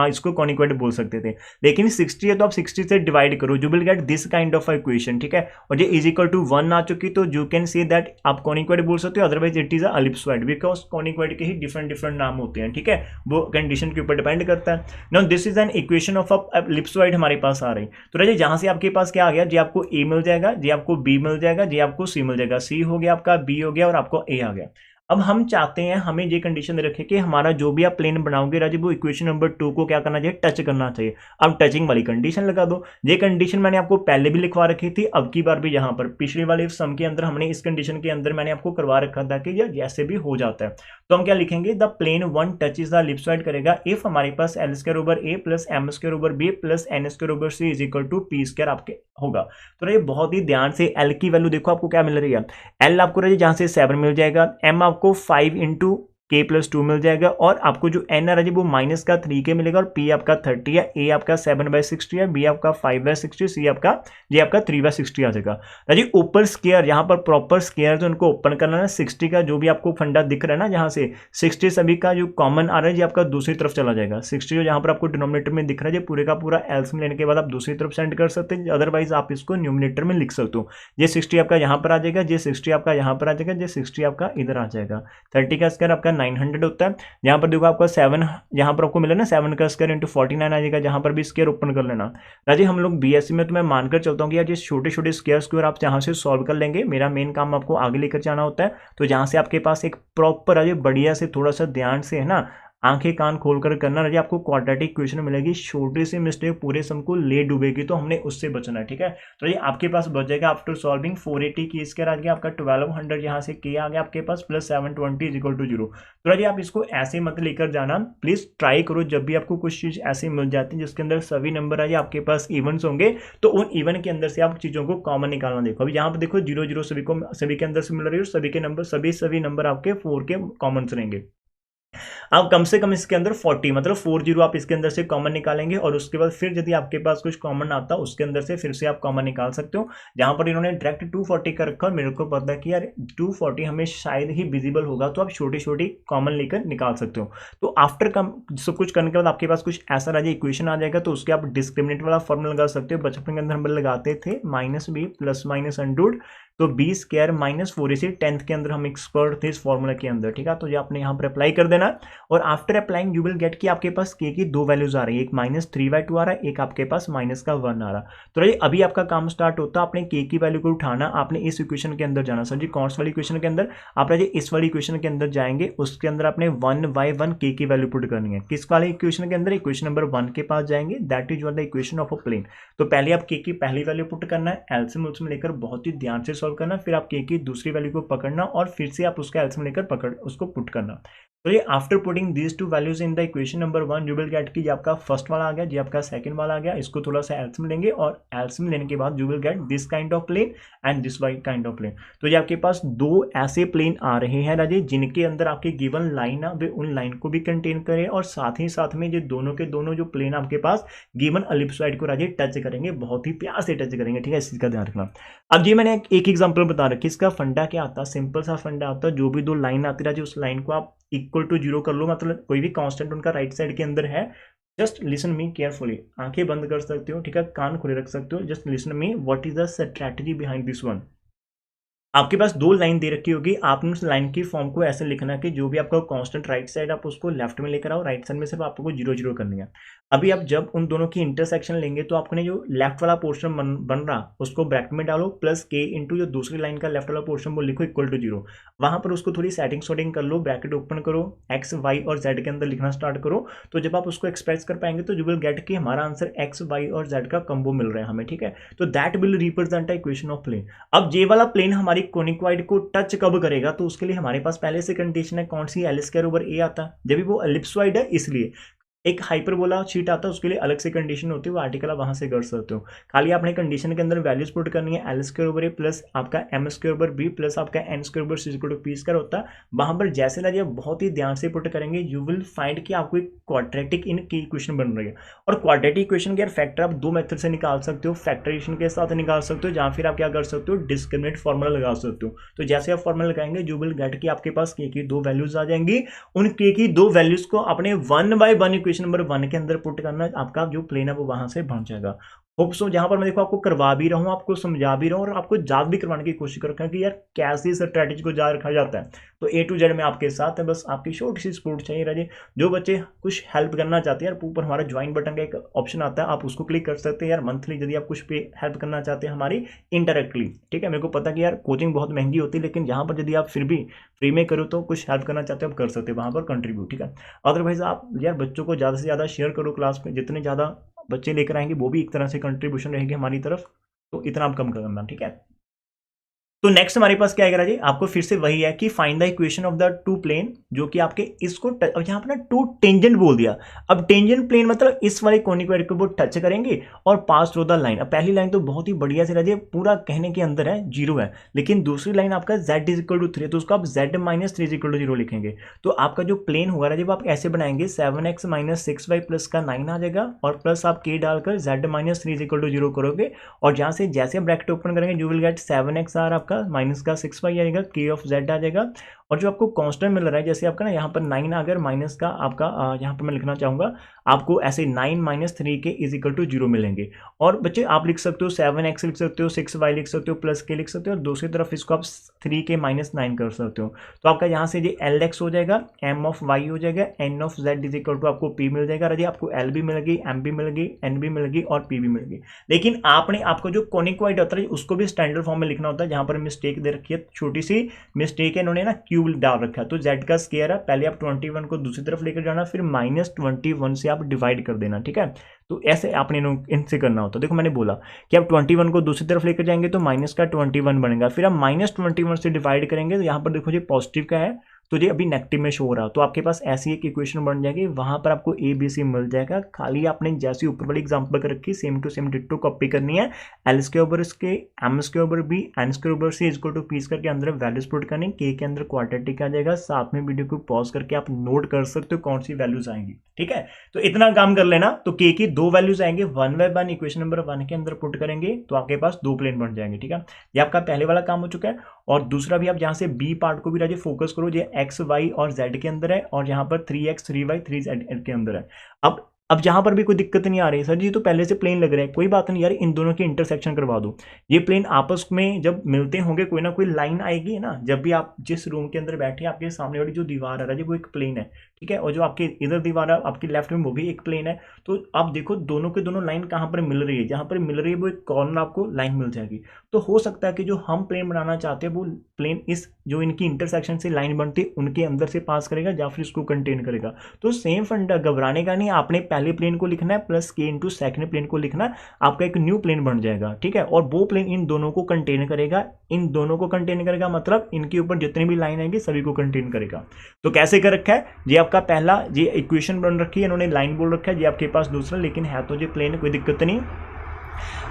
इसको कॉनिक्वाइड बोल सकते थे, लेकिन 60 है तो आप 60 से डिवाइड करो, you will get this kind of equation, ठीक है। और ये इज इक्वल टू 1 आ चुकी, तो यू कैन से दैट आप कॉनिक्वाइड बोल सकते हो, otherwise it is a ellipsoid, because conicoid के ही डिफरेंट डिफरेंट नाम होते हैं, ठीक है, वो कंडीशन के ऊपर डिपेंड करता है। Now this is an equation of ellipsoid हमारे पास आ रही। तो राजे जहां से आपके पास क्या आ गया, जी आपको ए मिल जाएगा, जी आपको बी मिल जाएगा, जी आपको सी मिल जाएगा, सी हो गया आपका, बी हो गया, और आपको ए आ गया। अब हम चाहते हैं, हमें ये कंडीशन रखे कि हमारा जो भी आप प्लेन बनाओगे राजीव, वो इक्वेशन नंबर 2 को क्या करना चाहिए, टच करना चाहिए। अब टचिंग वाली कंडीशन लगा दो। ये कंडीशन मैंने आपको पहले भी लिखवा रखी थी, अब की बार भी यहाँ पर पिछले वाले सम के अंदर हमने इस कंडीशन के अंदर मैंने आपको करवा रखा था कि यह जैसे भी हो जाता है। तो हम क्या लिखेंगे, the plane 1 touches the ellipsoid करेगा इफ हमारे पास L square over A plus M square over B plus N square over C is equal to P square आपके होगा। तो ये बहुत ही ध्यान से एल की वैल्यू देखो आपको क्या मिल रही है, एल आपको रही जहां से 7 मिल जाएगा, एम आपको 5 इंटू के प्लस 2 मिल जाएगा, और आपको जो एन आ रहा है वो माइनस का 3 के मिलेगा, और पी आपका 30 है, ए आपका 7/60 है, बी आपका 5/60, सी आपका ये आपका 3/60 आ जाएगा। राजी ऊपर स्क्वायर, यहाँ पर प्रॉपर स्क्वायर तो उनको ओपन करना है, 60 का जो भी आपको फंडा दिख रहा है ना, जहाँ से 60 सभी का जो कॉमन आ रहा है ये आपका दूसरी तरफ चला जाएगा। 60 जो यहाँ पर आपको डिनोमिनेटर में दिख रहा है, ये पूरे का पूरा एलसीएम लेने के बाद आप दूसरी तरफ सेंड कर सकते हैं, अदरवाइज आप इसको न्यूमिनेटर में लिख सकते हो। ये 60 आपका यहाँ पर आ जाएगा, ये 60 आपका यहाँ पर आ जाएगा, ये 60 आपका इधर आ जाएगा। 30 का स्क्वायर आपका 900 होता है। यहाँ पर देखो आपका 7 यहाँ पर आपको मिला ना, 7 का स्क्वायर इंटू 49 आ जाएगा, जहाँ पर भी स्क्वायर ओपन कर लेना। राजी हम लोग बीएससी में तो मैं मानकर चलता हूँ कि यार ये छोटे छोटे स्क्वायर्स को आप जहाँ से सॉल्व कर लेंगे, मेरा मेन काम आपको आगे लेकर जाना होता है। तो जहाँ से आपके पास एक प्रॉपर आज बढ़िया से थोड़ा सा ध्यान से है ना, आंखें कान खोलकर करना रही, आपको क्वाड्रेटिक इक्वेशन मिलेगी, छोटी सी मिस्टेक पूरे सम को ले डूबेगी, तो हमने उससे बचना है, ठीक है। तो ये आपके पास बच जाएगा आफ्टर सॉल्विंग 480 की स्क्वायर आ गया आपका 1200, यहाँ से के आ गया आपके पास प्लस 720 इज इक्वल टू 0। तो राजी आप इसको ऐसे मत लेकर जाना, प्लीज ट्राई करो जब भी आपको कुछ चीज ऐसी मिल जाती है जिसके अंदर सभी नंबर आ जाए आपके पास इवन्स होंगे, तो उन इवन के अंदर से आप चीजों को कॉमन निकालना। देखो अभी यहाँ पर देखो 0 0 सभी के अंदर से मिल रही है, और सभी के नंबर सभी नंबर आपके 4 के कॉमन रहेंगे। अब कम से कम इसके अंदर 40 मतलब 40 आप इसके अंदर से कॉमन निकालेंगे, और उसके बाद फिर यदि आपके पास कुछ कॉमन आता है उसके अंदर से फिर से आप कॉमन निकाल सकते हो। जहां पर इन्होंने डायरेक्ट 240 का रखा, और मेरे को पता है कि यार 240 हमें शायद ही विजिबल होगा, तो आप छोटी छोटी कॉमन लेकर निकाल सकते हो। तो आफ्टर कम सब कुछ करने के बाद आपके पास कुछ ऐसा राजा इक्वेशन आ जाएगा, तो उसके आप डिस्क्रिमिनेट वाला फॉर्मूला लगा सकते हो। बचपन के अंदर हम लगाते थे -b प्लस माइनस अंडूड, तो B square minus 4ac 10th के अंदर हम एक्सपर्ट थे इस फॉर्मूला के अंदर, ठीक है। तो ये आपने यहाँ पर अप्लाई कर देना, और after applying you will get कि आपके पास के की 2 वैल्यूज आ रही है, एक -3/2 आ रहा है, एक आपके पास -1 आ रहा। तो ये अभी आपका काम स्टार्ट होता है, आपने के की वैल्यू को उठाना, आपने इस इक्वेशन के अंदर जाना। सर जी कौन सी वाली इक्वेशन के अंदर, आप राजे इस वाली इक्वेशन के अंदर जाएंगे, उसके अंदर आपने 1/1 के की वैल्यू पुट करनी है। किस वाले इक्वेशन के अंदर, इक्वेशन नंबर 1 के पास जाएंगे, that is the equation of a plane. तो पहले आप के की पहली वैल्यू पुट करना है, एलसीएम उलसीएम लेकर बहुत ही ध्यान से सॉल्व करना, फिर आप के की दूसरी वैल्यू को पकड़ना, और फिर से आप उसका एलसीएम लेकर पकड़ उसको पुट करना। तो ये after putting these 2 values in the equation number 1 you will get कि आपका फर्स्ट वाला आ गया, जी आपका सेकंड वाला आ गया। इसको थोड़ा सा एलसीएम लेंगे, और एलसीएम लेने के बाद you will get this kind of plane and this white kind of plane. तो ये आपके पास 2 ऐसे प्लेन आ रहे हैं राजे, जिनके अंदर आपके गिवन लाइन है वे उन लाइन को भी कंटेन करें, और साथ ही साथ में ये दोनों के दोनों जो प्लेन आपके पास गिवन एलिप्सॉइड को राजे टच करेंगे, बहुत ही प्यार से टच करेंगे, ठीक है, इस चीज का ध्यान रखना। अब ये मैंने एक एग्जाम्पल बता रखी, इसका फंडा क्या आता है, सिंपल सा फंडा आता है, जो भी 2 लाइन आती राजे उस लाइन को आप इक्वल टू 0 कर लो, मतलब कोई भी कांस्टेंट उनका राइट साइड के अंदर है, जस्ट लिसन मी केयरफुली, आंखें बंद कर सकते हो, ठीक है, कान खुले रख सकते हो, just listen me what is the strategy behind this one. आपके पास 2 लाइन दे रखी होगी, आपने उस लाइन की फॉर्म को ऐसे लिखना कि जो भी आपका कांस्टेंट राइट साइड आप उसको लेफ्ट में लेकर आओ, राइट साइड में सिर्फ आपको 0 0 करनी है। अभी आप जब उन दोनों की इंटरसेक्शन लेंगे, तो आपने जो लेफ्ट वाला पोर्शन बन रहा उसको ब्रैकेट में डालो, प्लस के इंटू जो दूसरी लाइन का लेफ्ट वाला पोर्शन वो लिखो इक्वल टू 0। वहां पर उसको थोड़ी सेटिंग कर लो, ब्रैकेट ओपन करो, एक्स वाई और जेड के अंदर लिखना स्टार्ट करो। तो जब आप उसको एक्सप्रेस कर पाएंगे तो यू विल गेट कि हमारा आंसर एक्स वाई और जेड का कम्बो मिल रहा है हमें, ठीक है। तो that will represent equation of plane. अब जे वाला प्लेन हमारी कोनिक्वाइड को टच कब करेगा, तो उसके लिए हमारे पास पहले से कंडीशन है, कौन सी, एल स्क्वायर ओवर ए आता है, जब भी वो एलिप्सॉइड है इसलिए एक हाइपरबोला शीट आता है, उसके लिए अलग से कंडीशन होती है, वो आर्टिकल आप वहाँ से कर सकते हो। खाली आपने कंडीशन के अंदर वैल्यूज पुट करनी है, L square over A plus आपका M square over B plus आपका N square over C equal to P square होता है। वहाँ पर जैसे ना जब बहुत ही ध्यान से पुट करेंगे यू विल फाइंड कि आपको एक क्वाड्रेटिक इन की इक्वेशन बन रही है। और क्वाड्रेटिक इक्वेशन के यार फैक्टर आप दो मेथड से निकाल सकते हो, फैक्टराइजेशन के साथ निकाल सकते हो, जहाँ फिर आप क्या कर सकते हो, डिस्क्रिमिनेंट फॉर्मूला लगा सकते हो। तो जैसे आप फॉर्मूला लगाएंगे यू विल गेट कि आपके पास के की दो वैल्यूज आ जाएंगी, उन के की दो वैल्यूज को अपने 1/1 इक्वेशन नंबर 1 के अंदर पुट करना, आपका जो प्लेन है वो वहां से बन जाएगा। होप सो जहां पर मैं देखो आपको करवा भी रहा हूँ, आपको समझा भी रहा हूँ और आपको याद भी करवाने की कोशिश कर रखा है कि यार कैसे स्ट्रैटेजी को याद रखा जाता है। तो ए टू जेड में आपके साथ है, बस आपकी छोटी सी सपोर्ट चाहिए रहे। जो बच्चे कुछ हेल्प करना चाहते हैं यार, ऊपर हमारा ज्वाइन बटन का एक ऑप्शन आता है, आप उसको क्लिक कर सकते हैं यार मंथली, यदि आप कुछ पे हेल्प करना चाहते हैं हमारी इनडायरेक्टली। ठीक है, मेरे को पता कि यार कोचिंग बहुत महंगी होती है, लेकिन यहाँ पर यदि आप फिर भी फ्री में करो तो कुछ हेल्प करना चाहते हो आप कर सकते हो वहाँ पर कंट्रीब्यूट। ठीक है, अदरवाइज आप यार बच्चों को ज़्यादा से ज़्यादा शेयर करो क्लास में, जितने ज़्यादा बच्चे लेकर आएंगे वो भी एक तरह से कंट्रीब्यूशन रहेगी हमारी तरफ, तो इतना आप कम करना। ठीक है, तो नेक्स्ट हमारे पास क्या आएगा राजी, आपको फिर से वही है कि find the equation of the two plane, जो कि आपके इसको अब यहाँ पर ना टू टेंजेंट बोल दिया। अब टेंजेंट प्लेन मतलब इस वाले कोनिक को वो टच करेंगे और पास थ्रू द लाइन। अब पहली लाइन तो बहुत ही बढ़िया से राजी पूरा कहने के अंदर है, जीरो है, लेकिन दूसरी लाइन आपका z इज इक्वल टू 3, तो उसको आप z minus 3 is equal to 0 लिखेंगे। तो आपका जो प्लेन होगा राजी वो आप ऐसे बनाएंगे 7x माइनस 6y प्लस का 9 आ जाएगा, और प्लस आप k डालकर z minus 3 is equal to 0 करोगे, और जहाँ से जैसे ब्रैकेट ओपन करेंगे you will get 7x or आपका माइनस का 6y आएगा, k ऑफ z आ जाएगा, और जो आपको कांस्टेंट मिल रहा है जैसे आपका ना यहाँ पर 9 अगर माइनस का आपका यहाँ पर मैं लिखना चाहूँगा आपको ऐसे 9 माइनस 3 के इज इक्वल टू 0 मिलेंगे। और बच्चे आप लिख सकते हो 7x लिख सकते हो, 6y लिख सकते हो, प्लस k लिख सकते हो, और दूसरी तरफ इसको आप 3 के माइनस 9 कर सकते हो। तो आपका यहाँ से ये LX हो जाएगा, M ऑफ Y हो जाएगा, N of Z is equal to आपको P मिल जाएगा। आपको L भी मिलेगी, M भी मिलेगी, N भी मिलेगी और P भी मिलेगी। लेकिन आपने आपको जो कोनिकॉइड होता है उसको भी स्टैंडर्ड फॉर्म में लिखना होता है, जहाँ पर मिस्टेक दे रखी है, छोटी सी मिस्टेक है, इन्होंने ना क्यूब डाल रखा है। तो z का स्क्वायर है, पहले आप 21 को दूसरी तरफ लेकर जाना, फिर -21 से आप डिवाइड कर देना। ठीक है, तो ऐसे आपने इनसे करना होता है। देखो मैंने बोला कि आप 21 को दूसरी तरफ लेकर जाएंगे तो माइनस का 21 बनेगा, फिर आप -21 से डिवाइड करेंगे तो यहाँ पर देखो ये पॉजिटिव का है तो ये अभी नेगेटिव में शो हो रहा है, तो आपके पास ऐसी एक इक्वेशन बन जाएगी, वहां पर आपको ए बी सी मिल जाएगा। खाली आपने जैसी ऊपर वाली एग्जांपल कर रखी same to same ditto copy करनी है, एल स्क्वायर ओवर इसके M square over B N square over C equal to P square के अंदर वैल्यूज पुट करनी, के के अंदर क्वाड्रेटिक आ जाएगा। साथ में वीडियो को पॉज करके आप नोट कर सकते हो कौन सी वैल्यूज आएंगी। ठीक है, तो इतना काम कर लेना। तो के की दो वैल्यूज आएंगे, 1/1 इक्वेशन नंबर 1 के अंदर पुट करेंगे तो आपके पास दो प्लेन बन जाएंगे। ठीक है, ये आपका पहले वाला काम हो चुका है। और दूसरा भी आप जहां से बी पार्ट को भी राजे फोकस करो, ये एक्स वाई और जेड के अंदर है, और यहाँ पर 3x 3y 3z के अंदर है। अब जहां पर भी कोई दिक्कत नहीं आ रही, सर जी तो पहले से प्लेन लग रहा है, कोई बात नहीं यार, इन दोनों की इंटरसेक्शन करवा दो। ये प्लेन आपस में जब मिलते होंगे कोई ना कोई लाइन आएगी ना, जब भी आप जिस रूम के अंदर बैठे आपके सामने वाली जो दीवार है राजे वो एक प्लेन है। ठीक है, और जो आपके इधर दीवार है आपकी लेफ्ट में वो भी एक प्लेन है। तो आप देखो दोनों के दोनों लाइन कहाँ पर मिल रही है, जहां पर मिल रही है वो एक कॉर्नर आपको लाइन मिल जाएगी। तो हो सकता है कि जो हम प्लेन बनाना चाहते हैं वो प्लेन इस जो इनकी इंटरसेक्शन से लाइन बनती है उनके अंदर से पास करेगा या फिर इसको कंटेन करेगा। तो सेम फंडा, घबराने का नहीं, आपने पहले प्लेन को लिखना है प्लस के इंटू सेकंड प्लेन को लिखना, आपका एक न्यू प्लेन बन जाएगा। ठीक है, और वो प्लेन इन दोनों को कंटेन करेगा, इन दोनों को कंटेन करेगा मतलब इनके ऊपर जितनी भी लाइन आएगी सभी को कंटेन करेगा। तो कैसे कर रखा है, ये आपका पहला ये इक्वेशन बन रखी है, इन्होंने लाइन बोल रखा है, ये आपके पास दूसरा, लेकिन है तो ये प्लेन, कोई दिक्कत नहीं।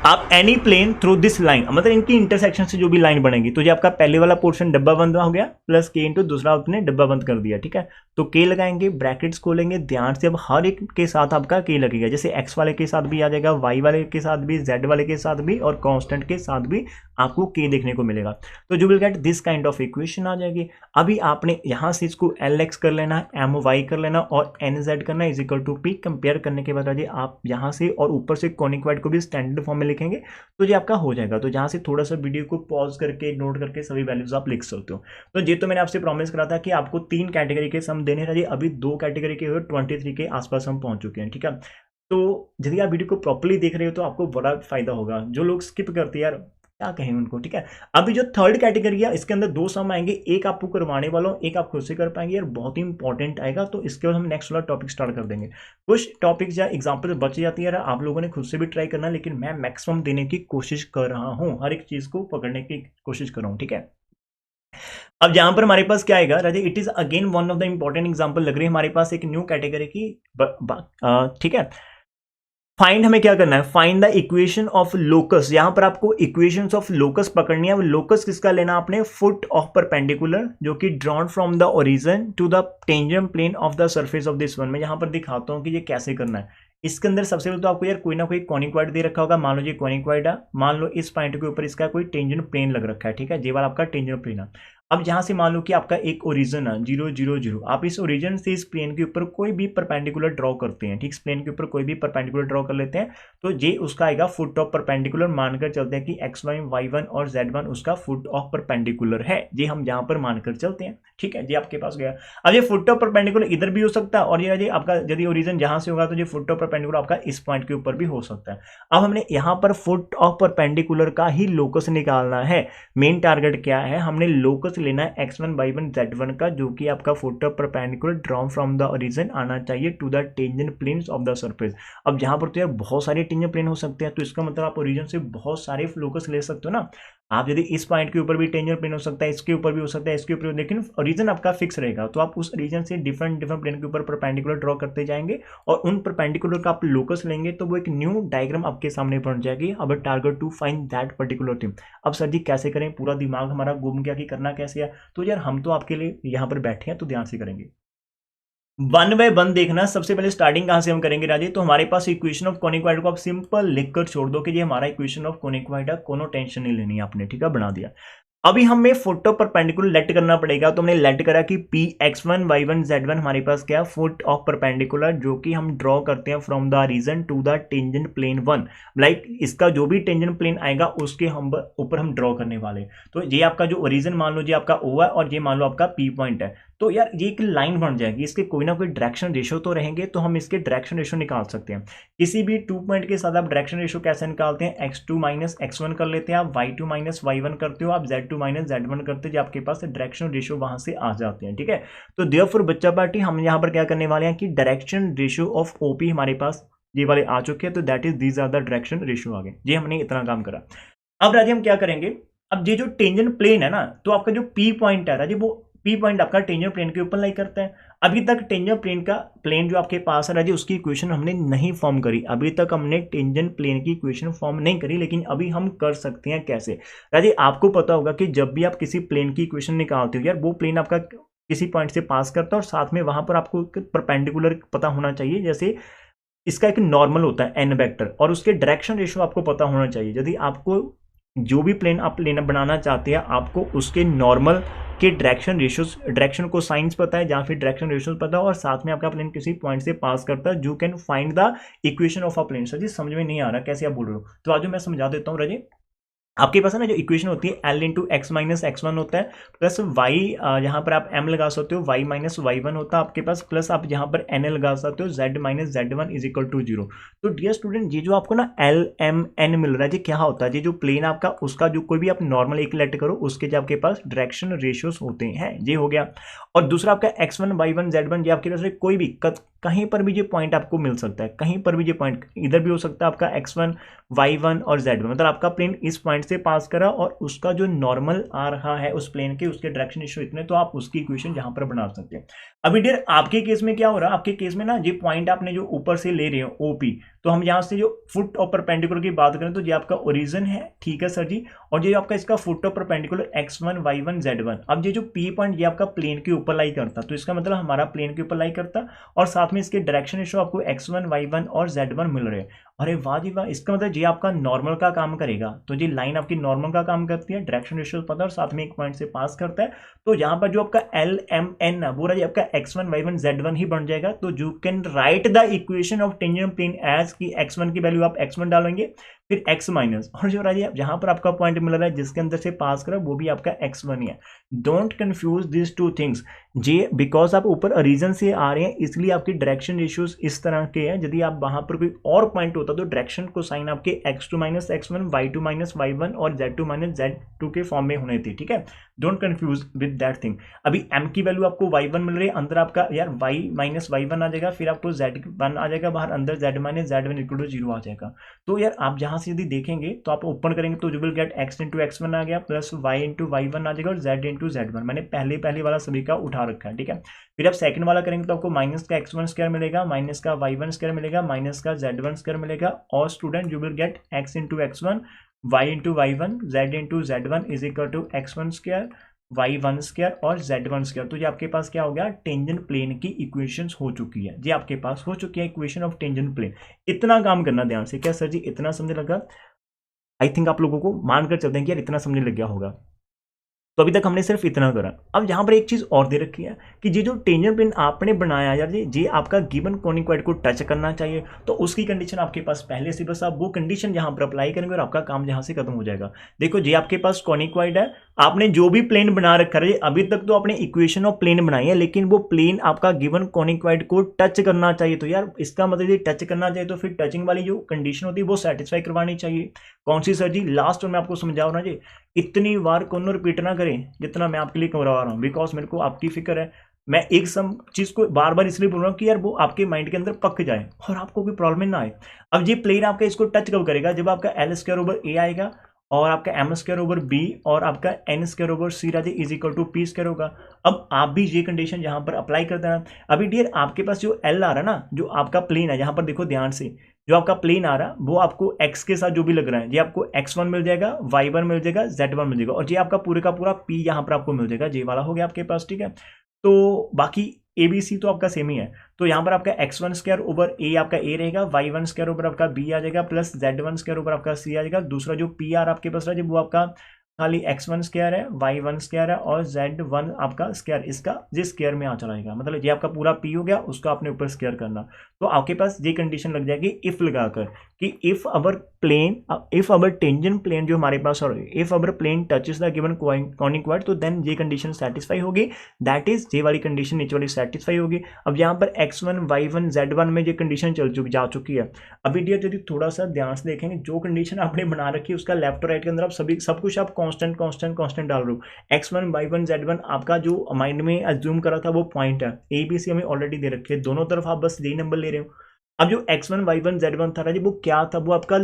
आप any plane through this line, मतलब इनकी इंटरसेक्शन से जो भी लाइन बनेगी, तो ये आपका पहले वाला पोर्शन डब्बा बंद हो गया, प्लस के इंटू दूसरा आपने डब्बा बंद कर दिया। ठीक है, तो के लगाएंगे, ब्रैकेट्स खोलेंगे ध्यान से, अब हर एक के साथ आपका के लगेगा, जैसे एक्स वाले के साथ भी आ जाएगा, वाई वाले के साथ भी, जेड वाले के साथ भी, और कांस्टेंट के साथ भी आपको के देखने को मिलेगा। तो you will get this kind of equation आ जाएगी। अभी आपने यहां से इसको एल एक्स कर लेना, एम वाई कर लेना और एन जेड करना is equal to P. Compare करने के बाद आप यहां से और ऊपर से कॉनिक को भी स्टैंडर्ड फॉर्म में लिखेंगे तो ये आपका हो जाएगा। तो जहां से थोड़ा सा वीडियो को पॉज करके नोट करके सभी वैल्यूज आप लिख सकते हो। तो ये तो मैंने आपसे प्रॉमिस करा था कि आपको 3 कैटेगरी के सम देने रहे, अभी 2 कैटेगरी के 23 के आसपास हम पहुंच चुके हैं। ठीक है, तो यदि आप वीडियो को प्रॉपर्ली देख रहे हो तो आपको बड़ा फायदा होगा। जो लोग स्किप करते हैं यार क्या कहें उनको। ठीक है, अभी जो थर्ड कैटेगरी है इसके अंदर 2 सम आएंगे, एक आपको करवाने वाला हूं, एक आप खुद से कर पाएंगे यार, बहुत ही इंपॉर्टेंट आएगा। तो इसके बाद हम नेक्स्ट वाला टॉपिक स्टार्ट कर देंगे। कुछ टॉपिक्स या एग्जाम्पल बच जाती है यार, आप लोगों ने खुद से भी ट्राई करना, लेकिन मैं मैक्सिमम देने की कोशिश कर रहा हूँ, हर एक चीज को पकड़ने की कोशिश कर रहा हूँ। ठीक है, अब जहां पर हमारे पास क्या आएगा Raje, it is again one of the important example लग रही है हमारे पास एक न्यू कैटेगरी की। ठीक है, फाइंड हमें क्या करना है, find the equation of locus. यहां पर आपको इक्वेशंस ऑफ लोकस पकड़नी है। लोकस किसका लेना आपने, फुट ऑफ परपेंडिकुलर जो कि drawn from the origin to the tangent plane of the surface of this one. मैं यहां पर दिखाता हूं कि ये कैसे करना है। इसके अंदर सबसे पहले तो आपको यार कोई ना कोई कॉनिक्वाइड दे रखा होगा। मान लो ये कॉनिक्वाइड है, मान लो इस पॉइंट के ऊपर इसका कोई टेंजेंट प्लेन लग रखा है, ठीक है, ये वाला आपका टेंजेंट प्लेन है। अब जहां से मान लो कि आपका एक ओरिजिन है 0 0 0, आप इस ओरिजिन से इस प्लेन के ऊपर कोई भी परपेंडिकुलर ड्रॉ करते हैं, ठीक, इस प्लेन के ऊपर कोई भी परपेंडिकुलर ड्रॉ कर लेते हैं, तो ये उसका आएगा फुट ऑफ परपेंडिकुलर। मानकर चलते हैं कि x1 y1 और z1 उसका फुट ऑफ परपेंडिकुलर है, ये हम यहां पर मानकर चलते हैं, ठीक है, ये आपके पास गया। अब ये फुट ऑफ परपेंडिकुलर इधर भी हो सकता है, और ये आपका यदि ओरिजिन जहां से होगा तो ये फुट ऑफ परपेंडिकुलर आपका इस पॉइंट के ऊपर भी हो सकता है। अब हमने यहां पर फुट ऑफ परपेंडिकुलर का ही लोकस निकालना है। मेन टारगेट क्या है, हमने लोकस लेना है x1 y1 z1 का, जो कि आपका foot of perpendicular drawn from the origin आना चाहिए to the tangent planes of the surface. अब जहां पर तो यार बहुत सारे टेंजेंट प्लेन हो सकते हैं, तो इसका मतलब आप ओरिजिन से बहुत सारे लोकस ले सकते हो ना। आप यदि इस पॉइंट के ऊपर भी टेंजेंट प्लेन हो सकता है, इसके ऊपर भी हो सकता है, इसके ऊपर, लेकिन ओरिजिन आपका फिक्स रहेगा, तो आप उस रीजन से डिफरेंट डिफरेंट प्लेन के ऊपर परपेंडिकुलर ड्रॉ करते जाएंगे और उन परपेंडिकुलर का आप लोकस लेंगे, तो वो एक न्यू डायग्राम आपके सामने बन जाएगी। अब target to find that particular thing. अब सर जी कैसे करें, पूरा दिमाग हमारा घूम गया कि करना कैसे है। तो यार हम तो आपके लिए यहाँ पर बैठे हैं, तो ध्यान से करेंगे, वन बाय वन देखना। सबसे पहले स्टार्टिंग कहां से हम करेंगे राजे, तो हमारे पास इक्वेशन ऑफ कोनिक्वाइड को आप सिंपल लिखकर छोड़ दो कि ये हमारा इक्वेशन ऑफ कोनिक्वाइड है, कोनो टेंशन नहीं लेनी आपने, ठीक है, बना दिया। अभी हमें फुट ऑफ परपेंडिकुलर लेट करना पड़ेगा, तो हमने लेट करा कि पी x1 y1 z1 हमारे पास क्या, फुट ऑफ परपेंडिकुलर, जो कि हम ड्रॉ करते हैं from the region to the tangent plane one. Like इसका जो भी टेंजेंट प्लेन आएगा उसके हम ऊपर हम ड्रॉ करने वाले। तो ये आपका जो ओरिजिन मान लो, ये आपका O है और ये मान लो आपका P पॉइंट है। तो यार ये एक लाइन बन जाएगी, इसके कोई ना कोई डायरेक्शन रेशियो तो रहेंगे, तो हम इसके डायरेक्शन रेशियो निकाल सकते हैं। किसी भी 2 पॉइंट के साथ आप डायरेक्शन रेशियो कैसे निकालते हैं, x2 माइनस x1 कर लेते हैं, आप y2 माइनस y1 करते हो, आप z2 माइनस z1 करते हो, आपके पास डायरेक्शन रेशियो वहां से आ जाते हैं, ठीक है। तो देयरफॉर बच्चा पार्टी हम यहाँ पर क्या करने वाले हैं कि डायरेक्शन रेशियो ऑफ ओपी हमारे पास ये वाले आ चुके हैं, तो that is these are the direction ratio आ गए। ये हमने इतना काम करा। अब राजे हम क्या करेंगे, अब ये जो टेंजेंट प्लेन है ना, तो आपका जो पी पॉइंट है राजे, वो पी पॉइंट आपका टेंजेंट प्लेन के ऊपर लाई करता है। अभी तक टेंजेंट प्लेन का प्लेन जो आपके पास है राजे, उसकी इक्वेशन हमने नहीं फॉर्म करी। अभी तक हमने टेंजेंट प्लेन की इक्वेशन फॉर्म नहीं करी, लेकिन अभी हम कर सकते हैं कैसे राजे। आपको पता होगा कि जब भी आप किसी प्लेन की इक्वेशन निकालते हो यार, वो प्लेन आपका किसी पॉइंट से पास करता है, और साथ में वहां पर आपको परपेंडिकुलर पता होना चाहिए। जैसे इसका एक नॉर्मल होता है एन वेक्टर, और उसके डायरेक्शन रेशियो आपको पता होना चाहिए। यदि आपको जो भी प्लेन आप लेना बनाना चाहते हैं, आपको उसके नॉर्मल के डायरेक्शन रेशियोज, डायरेक्शन को साइंस पता है, या फिर डायरेक्शन रेशियोज पता है, और साथ में आपका प्लेन किसी पॉइंट से पास करता है, you can find the equation of a plane. Sir जी समझ में नहीं आ रहा कैसे आप बोल रहे हो, तो आज मैं समझा देता हूँ राजे। आपके पास है ना जो इक्वेशन होती है L into x minus x1 होता है, प्लस y, यहाँ पर आप m लगा सकते हो, y माइनस y1 होता है आपके पास, प्लस आप यहाँ पर n लगा सकते हो, z minus z1 is equal to 0। तो डियर स्टूडेंट, ये जो आपको ना L M N मिल रहा है, ये क्या होता है, ये जो प्लेन आपका उसका जो कोई भी आप नॉर्मल एक लेट करो, उसके जो आपके पास डायरेक्शन रेशियोज होते हैं, ये हो गया। और दूसरा आपका x1 y1 z1, ये आपके पास कोई भी कहीं पर भी ये पॉइंट आपको मिल सकता है, कहीं पर भी ये पॉइंट इधर भी हो सकता है आपका x1 y1 और z1, मतलब आपका प्लेन इस पॉइंट से पास करा और उसका जो नॉर्मल आ रहा है उस प्लेन के, उसके डायरेक्शन रेशियो इतने, तो आप उसकी इक्वेशन यहां पर बना सकते हैं। अभी डियर आपके केस में क्या हो रहा है, आपके केस में ना ये पॉइंट आपने जो ऊपर से ले रहे हो OP, तो हम यहां से जो फुट ऑफ परपेंडिकुलर की बात करें तो ये आपका ओरिजिन है, ठीक है सर जी, और ये आपका इसका foot of perpendicular x1 y1 z1। अब ये जो P पॉइंट ये आपका प्लेन के ऊपर लाई करता, तो इसका मतलब हमारा प्लेन के ऊपर लाई करता, और साथ में इसके डायरेक्शन रेशियो आपको x1 y1 और z1 मिल रहे हैं। अरे वाह जी वाह, इसका मतलब ये आपका नॉर्मल का काम करेगा, तो ये लाइन आपकी नॉर्मल का काम करती है, डायरेक्शन रेशियो पता है, और साथ में एक पॉइंट से पास करता है। तो यहाँ पर जो आपका L M N है वो आपका x1 y1 z1 ही बन जाएगा। तो you can write the equation of tangent plane as की x1 की वैल्यू आप x1 डालेंगे, फिर x माइनस, और जो राजा जहां पर आपका पॉइंट मिल रहा है जिसके अंदर से पास करा वो भी आपका x1 ही है। Don't confuse this two things, J because आप ऊपर रीजन से आ रहे हैं इसलिए आपकी डायरेक्शन रेशियोज इस तरह के हैं। यदि आप वहां पर कोई और पॉइंट होता तो डायरेक्शन को साइन आपके x2 minus x1 y2 minus y1 और z2 माइनस z2 के फॉर्म में होने थे, ठीक है। Don't confuse with that thing. अभी m की वैल्यू आपको y1 मिल रही है, अंदर आपका यार y माइनस y1 आ जाएगा, फिर आपको z1 आ जाएगा बाहर, अंदर z minus z1 equal to 0 आ जाएगा। तो यार आप जहां यहाँ से यदि देखेंगे तो आप ओपन करेंगे तो you will get x into x1 आ गया प्लस y इंटू y1 आ जाएगा और z इंटू z1। मैंने पहले वाला सभी का उठा रखा है, ठीक है। फिर आप सेकंड वाला करेंगे तो आपको माइनस का x1 स्क्वायर मिलेगा, माइनस का y1 स्क्वायर मिलेगा, माइनस का z1 स्क्वायर मिलेगा और student you will get x into x1 y into y1 z into z1 is equal to x1 square y1 square और z1 स्क्वायर। तो ये आपके पास क्या हो गया, टेंजेंट प्लेन की इक्वेशंस हो चुकी है, ये आपके पास हो चुकी है इक्वेशन ऑफ टेंजेंट प्लेन। इतना काम करना ध्यान से। क्या सर जी इतना समझने लगा? आई थिंक आप लोगों को मानकर चलते हैं कि यार इतना समझने लग गया होगा। तो अभी तक हमने सिर्फ इतना करा। अब यहाँ पर एक चीज और दे रखी है कि ये जो टेंजेंट प्लेन आपने बनाया यार ये आपका गिवन कॉनिक को टच करना चाहिए, तो उसकी कंडीशन आपके पास पहले से, बस आप वो कंडीशन यहाँ पर अप्लाई करेंगे और आपका काम यहाँ से खत्म हो जाएगा। देखो ये आपके पास कॉनिक है, आपने जो भी प्लेन बना रखा है अभी तक तो आपने इक्वेशन ऑफ प्लेन बनाई है, लेकिन वो प्लेन आपका गिवन कॉनिक को टच करना चाहिए। तो यार इसका मतलब ये टच करना चाहिए तो फिर टचिंग वाली जो कंडीशन होती है वो सेटिस्फाई करवानी चाहिए। कौन सी सर जी? लास्ट में आपको समझाओ ना जी, इतनी बार कौन रिपीट ना करें जितना मैं आपके लिए करवा रहा हूँ, बिकॉज मेरे को आपकी फिक्र है। मैं एक सम चीज को बार बार इसलिए बोल रहा हूँ कि यार वो आपके माइंड के अंदर पक जाए और आपको कोई प्रॉब्लम ना आए। अब ये प्लेन आपका इसको टच कब करेगा? जब आपका एल स्क्वायर ओवर ए आएगा और आपका एम स्क्वायर ओवर बी और आपका एन स्क्वायर ओवर सी राजे is equal to P square होगा। अब आप भी ये कंडीशन यहाँ पर अप्लाई कर देना। अभी डियर आपके पास जो एल आ रहा है ना, जो आपका प्लेन है, यहाँ पर देखो ध्यान से, जो आपका प्लेन आ रहा वो आपको x के साथ जो भी लग रहा है ये आपको x1 मिल जाएगा, y1 मिल जाएगा, z1 मिल जाएगा और ये आपका पूरे का पूरा p यहाँ पर आपको मिल जाएगा, ये वाला हो गया आपके पास, ठीक है। तो बाकी ABC तो आपका सेम ही है। तो यहाँ पर आपका x1 स्क्वायर ओवर a आपका a रहेगा, y1 स्क्वायर ओवर आपका b आ जाएगा प्लस z1 स्क्वायर ओवर आपका c आ जाएगा। दूसरा जो p आर आपके पास रहा वो आपका खाली x1 स्क्वायर है, y1 स्क्वायर है और z1 आपका स्क्वायर, इसका ये स्क्वायर में आ चलाएगा, मतलब ये आपका पूरा p हो गया, उसका आपने ऊपर स्क्वायर करना। तो आपके पास ये कंडीशन लग जाएगी इफ लगाकर कि इफ अवर टेंजेंट प्लेन जो हमारे पास, sorry, if our plane touches the given conicoid, तो देन ये कंडीशन सेटिस्फाई होगी, दैट इज ये वाली कंडीशन नीचे वाली सेटिस्फाई होगी। अब यहाँ पर x1 y1 z1 में ये कंडीशन जा चुकी है। अभी डियर यदि थोड़ा सा ध्यान से देखेंगे, जो कंडीशन आपने बना रखी है उसका लेफ्ट और राइट के अंदर आप सब कुछ आप कांस्टेंट डाल रहे हो। x1 y1 z1 आपका जो माइंड में अज्यूम करा था वो पॉइंट है, ABC हमें ऑलरेडी दे रखे हैं, दोनों तरफ आप बस यही नंबर ले रहे हो। अब जो x1 y1 z1 था वो क्या था? वो आपका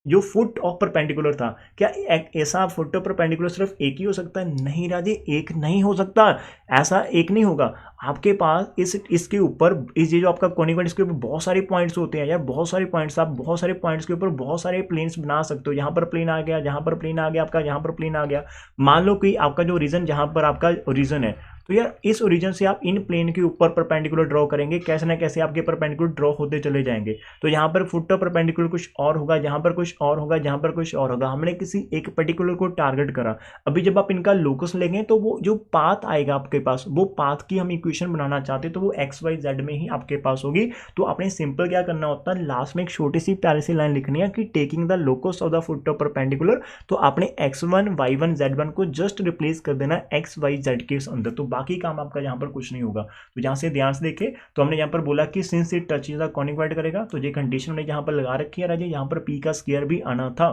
जो फुट ऑफ परपेंडिकुलर था। क्या ऐसा फुट ऑफ परपेंडिकुलर सिर्फ एक ही हो सकता है? नहीं राजे, एक नहीं हो सकता, ऐसा एक नहीं होगा। आपके पास इसके ऊपर ये जो आपका कॉनिक इसके ऊपर बहुत सारे पॉइंट्स होते हैं यार, बहुत सारे पॉइंट्स, आप बहुत सारे पॉइंट्स के ऊपर बहुत सारे प्लेन्स बना सकते हो। यहाँ पर प्लेन आ गया, यहाँ पर प्लेन आ गया आपका, यहाँ पर प्लेन आ गया। मान लो कि आपका जो ओरिजिन, जहाँ पर आपका ओरिजिन है, तो यार इस ओरिजिन से आप इन प्लेन के ऊपर परपेंडिकुलर ड्रॉ करेंगे, कैसे ना कैसे आपके परपेंडिकुलर ड्रॉ होते चले जाएंगे। तो यहाँ पर फुट ऑफ परपेंडिकुलर कुछ और होगा, यहाँ पर कुछ और होगा, यहाँ पर कुछ और होगा। हमने किसी एक पर्टिकुलर को टारगेट करा। अभी जब आप इनका लोकस लेंगे तो वो जो पाथ आएगा आपके पास, वो पाथ की हम इक्वेशन बनाना चाहते हैं तो वो एक्स वाई जेड में ही आपके पास होगी। तो आपने सिंपल क्या करना होता है, लास्ट में एक छोटी सी प्यारी सी लाइन लिखनी है कि taking the locus of the foot of perpendicular. तो आपने x1 y1 z1 को जस्ट रिप्लेस कर देना x y z के अंदर, तो बाकी काम आपका यहाँ पर कुछ नहीं होगा। तो यहाँ से ध्यान से देखें, तो हमने यहाँ पर बोला कि since it touches the conic wide करेगा, तो ये कंडीशन हमने यहाँ पर लगा रखी है राजे। यहाँ पर p का स्क्वायर भी आना था,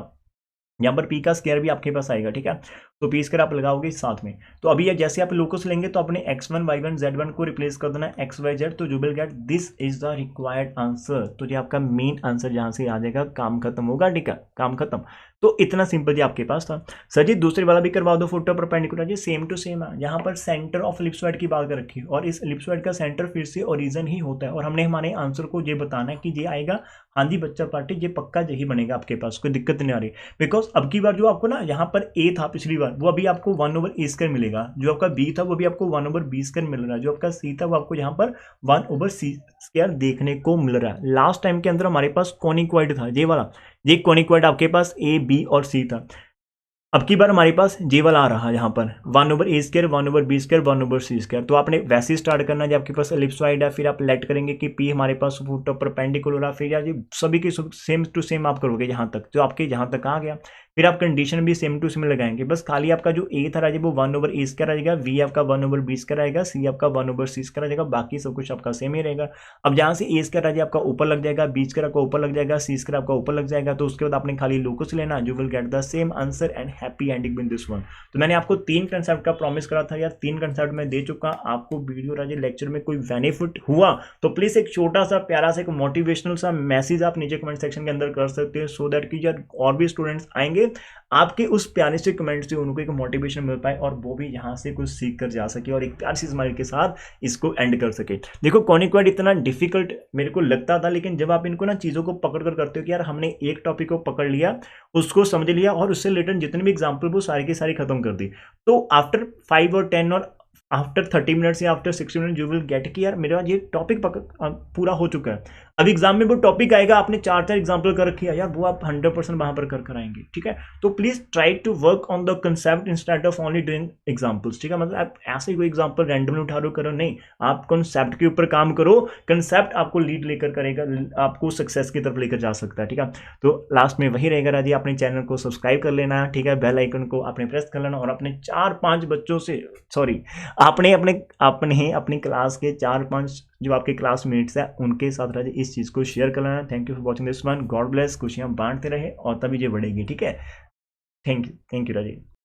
यहाँ पर p का स्क्वायर भी आपके पास आएगा, ठीक है। तो p स्क्वायर आप लगाओगे साथ में। तो अभी ये जैसे आप लोकस लेंगे तो अपने x1 y1 z1 को रिप्लेस कर देना x y z, तो you will get this is the required answer. तो ये आपका मेन आंसर जहाँ से आ जाएगा, काम खत्म होगा, ठीक है, काम खत्म। तो इतना सिंपल जी आपके पास था। सर जी दूसरे वाला भी करवा दो, फुट ऑफ परपेंडिकुलर जी, सेम टू सेम है। यहाँ पर सेंटर ऑफ इलिप्सॉइड की बात कर रखी है और इस इलिप्सॉइड का सेंटर फिर से ओरिजिन ही होता है और हमने हमारे आंसर को ये बताना है कि ये आएगा, हाँ जी बच्चा पार्टी, ये पक्का यही बनेगा आपके पास, कोई दिक्कत नहीं आ रही। बिकॉज अब की बार जो आपको ना यहाँ पर a था पिछली बार, वो अभी आपको 1/a² मिलेगा। जो आपका b था वो भी आपको 1/b² मिल रहा है। जो आपका c था वो आपको यहाँ पर 1/c² देखने को मिल रहा है। लास्ट टाइम के अंदर हमारे पास कॉनिक था, ये वाला, ये कॉनिक आपके पास a b और c था। अब की बार हमारे पास जे वाला आ रहा है यहाँ पर 1/a², 1/b², 1/c²। तो आपने वैसे ही स्टार्ट करना है। आपके पास एलिप्सॉइड है, फिर आप लेट करेंगे कि p हमारे पास फुट ऑफ परपेंडिकुलर है, फिर यार सभी के सेम टू सेम आप करोगे यहाँ तक, तो आपके यहाँ तक आ गया। फिर आप कंडीशन भी सेम टू सेम लगाएंगे, बस खाली आपका जो ए था राजे वो 1/a का रहेगा, v आपका 1/b का रहेगा, c आपका 1/c का रहेगा, बाकी सब कुछ आपका सेम ही रहेगा। अब जहाँ से ए का राजे आपका ऊपर लग जाएगा, b का आपका ऊपर लग जाएगा, c का आपका ऊपर लग जाएगा, तो उसके बाद आपने खाली लोकस लेना, you will get the same answer and happy ending with this one. तो मैंने आपको 3 कंसेप्ट का प्रॉमिस करा था यार, 3 कंसेप्ट मैं दे चुका। आपको वीडियो राजे लेक्चर में कोई बेनिफिट हुआ तो प्लीज एक छोटा सा प्यारा सा एक मोटिवेशनल सा मैसेज आप नीचे कमेंट सेक्शन के अंदर कर सकते हैं, सो दैट कि यार और भी स्टूडेंट्स आएंगे आपके उस प्यारे से कमेंट से उनको एक मोटिवेशन मिल पाए और वो भी यहाँ से कुछ सीख कर जा सके और एक प्यार सी स्माइल के साथ इसको एंड कर सके। देखो कॉनिक क्वाड इतना डिफिकल्ट मेरे को लगता था, लेकिन जब आप इनको ना चीज़ों को पकड़ कर करते हो कि यार हमने एक टॉपिक को पकड़ लिया, उसको समझ लिया और उससे रिलेटेड जितने भी एग्जाम्पल वो सारी की सारी खत्म कर दी, तो आफ्टर 5 और 10 और आफ्टर 30 मिनट्स या after 60 minute you will get कि यार मेरा ये टॉपिक पूरा हो चुका है। अब एग्जाम में वो टॉपिक आएगा, आपने 4 एग्जाम्पल कर रखी है यार, वो आप 100% वहां पर कर आएंगे, ठीक है। तो please try to work on the concept instead of only doing examples, ठीक है। मतलब आप ऐसे ही कोई एग्जाम्पल रैंडमली उठा लो करो नहीं, आप कंसेप्ट के ऊपर काम करो, कंसेप्ट आपको लीड लेकर करेगा, आपको सक्सेस की तरफ लेकर जा सकता है, ठीक है। तो लास्ट में वही रहेगा राजी, अपने चैनल को सब्सक्राइब कर लेना, ठीक है, बेल आइकन को आपने प्रेस कर लेना और अपने 4-5 बच्चों से आपने अपनी क्लास के 4-5 जो आपके क्लासमेट्स हैं उनके साथ राजे इस चीज़ को शेयर कर लेना। Thank you for watching this one, God bless, खुशियाँ बांटते रहे और तभी ये बढ़ेगी, ठीक है। Thank you Raje.